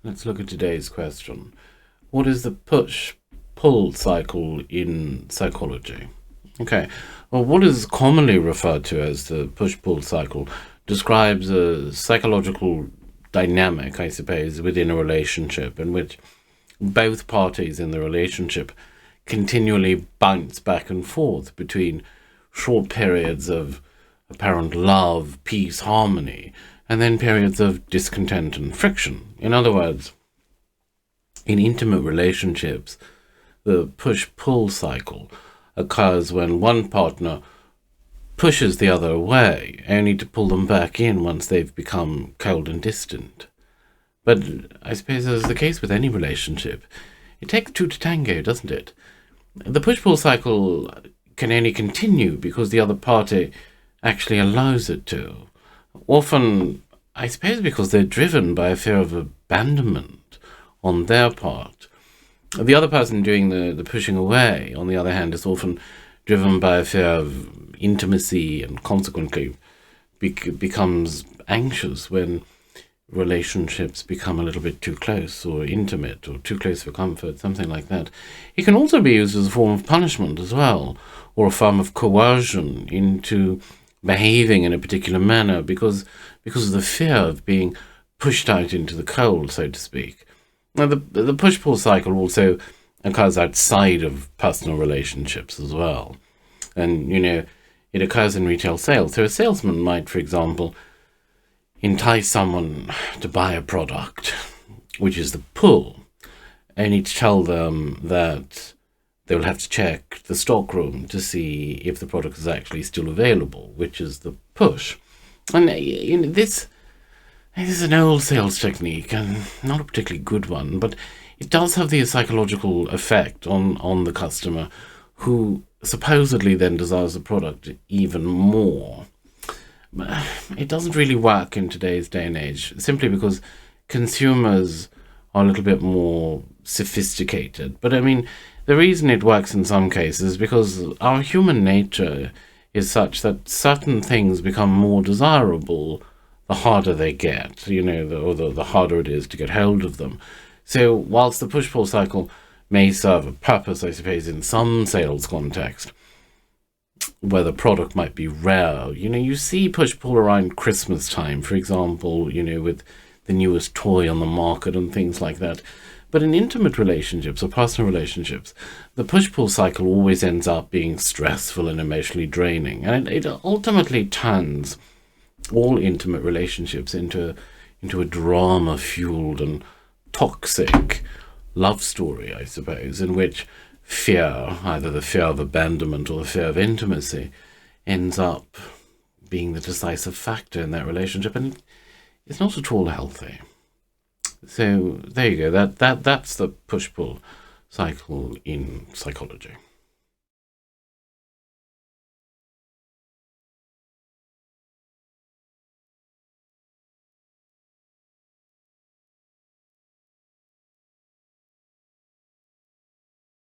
Let's look at today's question. What is the push-pull cycle in psychology? Okay, well, what is commonly referred to as the push-pull cycle describes a psychological dynamic, I suppose, within a relationship in which both parties in the relationship continually bounce back and forth between short periods of apparent love, peace, harmony, and then periods of discontent and friction. In other words, in intimate relationships, the push-pull cycle occurs when one partner pushes the other away, only to pull them back in once they've become cold and distant. But I suppose, as the case with any relationship, it takes two to tango, doesn't it? The push-pull cycle can only continue because the other party actually allows it to. Often, I suppose because they're driven by a fear of abandonment on their part. The other person doing the pushing away, on the other hand, is often driven by a fear of intimacy and consequently becomes anxious when relationships become a little bit too close or intimate or too close for comfort, something like that. It can also be used as a form of punishment as well, or a form of coercion into behaving in a particular manner because of the fear of being pushed out into the cold, so to speak. Now, the push-pull cycle also occurs outside of personal relationships as well. And, it occurs in retail sales. So a salesman might, for example, entice someone to buy a product, which is the pull, only to tell them that they will have to check the stockroom to see if the product is actually still available, which is the push. And this is an old sales technique, and not a particularly good one, but it does have the psychological effect on the customer, who supposedly then desires the product even more. It doesn't really work in today's day and age, simply because consumers are a little bit more sophisticated. But I mean, the reason it works in some cases is because our human nature is such that certain things become more desirable the harder they get, the harder it is to get hold of them. So whilst the push-pull cycle may serve a purpose, I suppose, in some sales context, where the product might be rare, you see push-pull around Christmas time, for example, with the newest toy on the market and things like that. But in intimate relationships or personal relationships, the push-pull cycle always ends up being stressful and emotionally draining. And it ultimately turns all intimate relationships into a drama-fueled and toxic love story, I suppose, in which fear, either the fear of abandonment or the fear of intimacy, ends up being the decisive factor in that relationship. And it's not at all healthy. So there you go. That's the push-pull cycle in psychology.